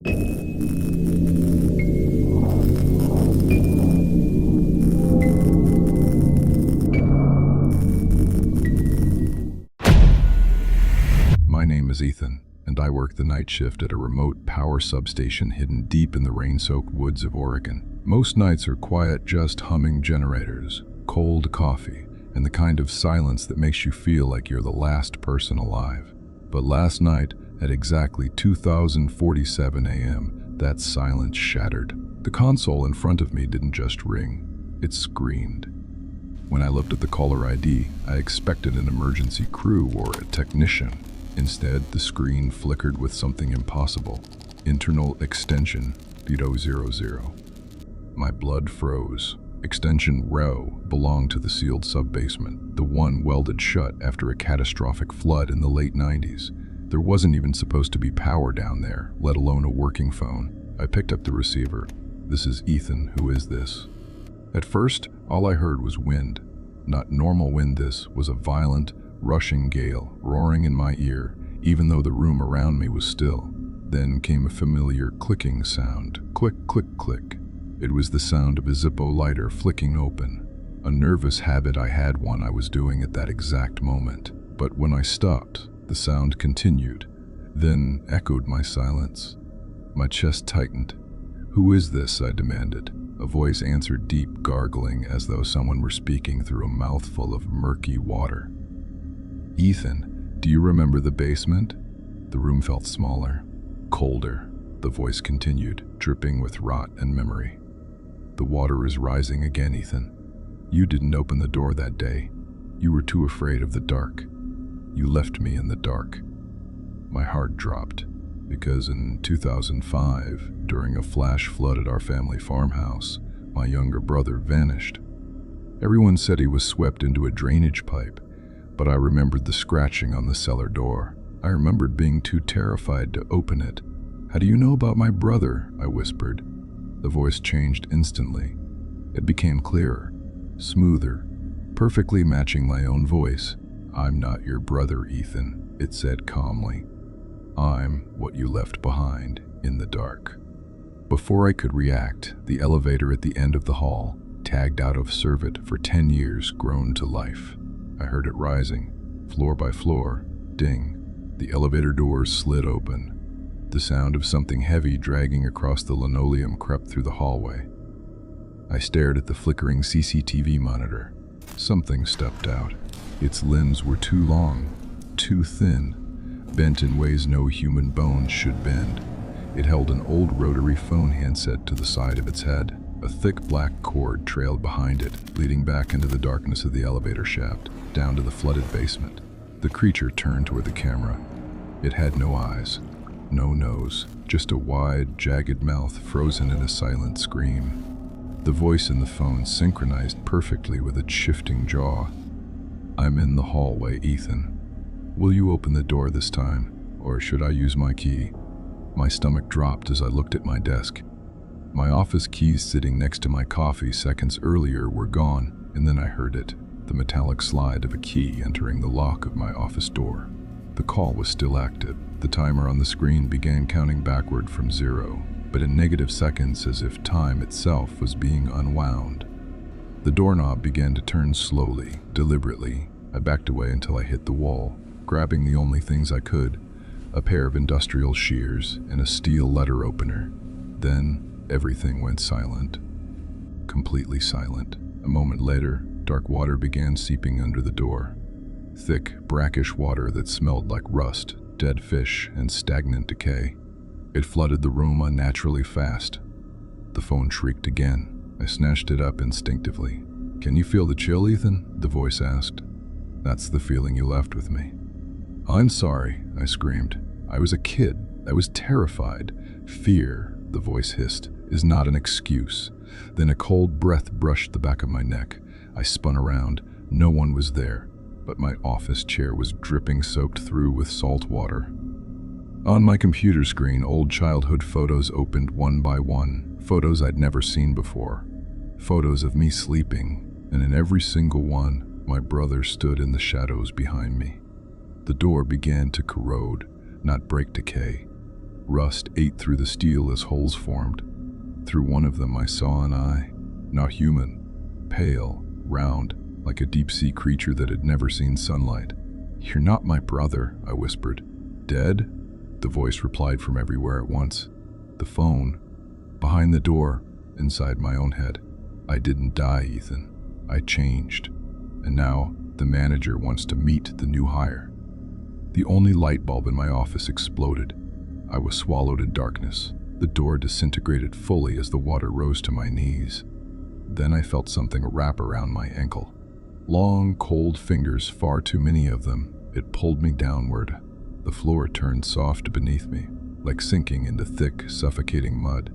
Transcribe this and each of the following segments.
My name is Ethan, and I work the night shift at a remote power substation hidden deep in the rain-soaked woods of Oregon. Most nights are quiet, just humming generators, cold coffee, and the kind of silence that makes you feel like you're the last person alive. But last night, at exactly 2047 a.m., that silence shattered. The console in front of me didn't just ring, it screamed. When I looked at the caller ID, I expected an emergency crew or a technician. Instead, the screen flickered with something impossible. Internal extension 000. My blood froze. Extension RO belonged to the sealed sub-basement, the one welded shut after a catastrophic flood in the late 90s. There wasn't even supposed to be power down there, let alone a working phone. I picked up the receiver. "This is Ethan. Who is this?" At first, all I heard was wind. Not normal wind, this was a violent, rushing gale, roaring in my ear, even though the room around me was still. Then came a familiar clicking sound. Click, click, click. It was the sound of a Zippo lighter flicking open. A nervous habit I was doing at that exact moment. But when I stopped, the sound continued, then echoed my silence. My chest tightened. "Who is this?" I demanded. A voice answered, deep, gargling, as though someone were speaking through a mouthful of murky water. "Ethan, do you remember the basement?" The room felt smaller, colder. The voice continued, dripping with rot and memory. "The water is rising again, Ethan. You didn't open the door that day. You were too afraid of the dark. You left me in the dark." My heart dropped, because in 2005, during a flash flood at our family farmhouse, my younger brother vanished. Everyone said he was swept into a drainage pipe, but I remembered the scratching on the cellar door. I remembered being too terrified to open it. "How do you know about my brother?" I whispered. The voice changed instantly. It became clearer, smoother, perfectly matching my own voice. "I'm not your brother, Ethan," it said calmly. "I'm what you left behind in the dark." Before I could react, the elevator at the end of the hall, tagged out of service for 10 years, groaned to life. I heard it rising, floor by floor. Ding. The elevator doors slid open. The sound of something heavy dragging across the linoleum crept through the hallway. I stared at the flickering CCTV monitor. Something stepped out. Its limbs were too long, too thin, bent in ways no human bones should bend. It held an old rotary phone handset to the side of its head. A thick black cord trailed behind it, leading back into the darkness of the elevator shaft, down to the flooded basement. The creature turned toward the camera. It had no eyes, no nose, just a wide, jagged mouth frozen in a silent scream. The voice in the phone synchronized perfectly with its shifting jaw. "I'm in the hallway, Ethan. Will you open the door this time, or should I use my key?" My stomach dropped as I looked at my desk. My office keys sitting next to my coffee seconds earlier were gone, and then I heard it, the metallic slide of a key entering the lock of my office door. The call was still active. The timer on the screen began counting backward from 0, but in negative seconds, as if time itself was being unwound. The doorknob began to turn slowly, deliberately. I backed away until I hit the wall, grabbing the only things I could, a pair of industrial shears and a steel letter opener. Then everything went silent, completely silent. A moment later, dark water began seeping under the door. Thick, brackish water that smelled like rust, dead fish, and stagnant decay. It flooded the room unnaturally fast. The phone shrieked again. I snatched it up instinctively. "Can you feel the chill, Ethan?" the voice asked. "That's the feeling you left with me." "I'm sorry," I screamed. "I was a kid. I was terrified. Fear," the voice hissed, "is not an excuse." Then a cold breath brushed the back of my neck. I spun around. No one was there, but my office chair was dripping, soaked through with salt water. On my computer screen, old childhood photos opened one by one, photos I'd never seen before. Photos of me sleeping, and in every single one, my brother stood in the shadows behind me. The door began to corrode, not break decay. Rust ate through the steel as holes formed. Through one of them I saw an eye, not human, pale, round, like a deep-sea creature that had never seen sunlight. "You're not my brother," I whispered. "Dead?" The voice replied from everywhere at once. The phone, behind the door, inside my own head. "I didn't die, Ethan. I changed. And now the manager wants to meet the new hire." The only light bulb in my office exploded. I was swallowed in darkness. The door disintegrated fully as the water rose to my knees. Then I felt something wrap around my ankle. Long, cold fingers, far too many of them. It pulled me downward. The floor turned soft beneath me, like sinking into thick, suffocating mud.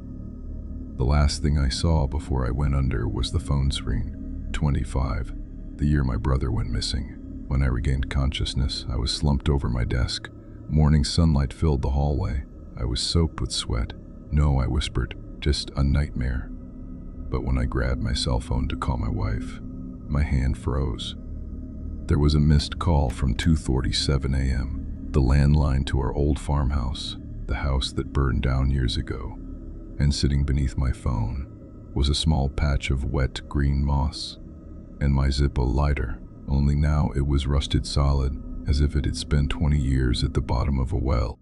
The last thing I saw before I went under was the phone screen. 25, the year my brother went missing. When I regained consciousness, I was slumped over my desk. Morning sunlight filled the hallway. I was soaked with sweat. "No," I whispered, "just a nightmare." But when I grabbed my cell phone to call my wife, my hand froze. There was a missed call from 2:47 a.m., the landline to our old farmhouse, the house that burned down years ago. And sitting beneath my phone was a small patch of wet green moss, and my Zippo lighter, only now it was rusted solid, as if it had spent 20 years at the bottom of a well.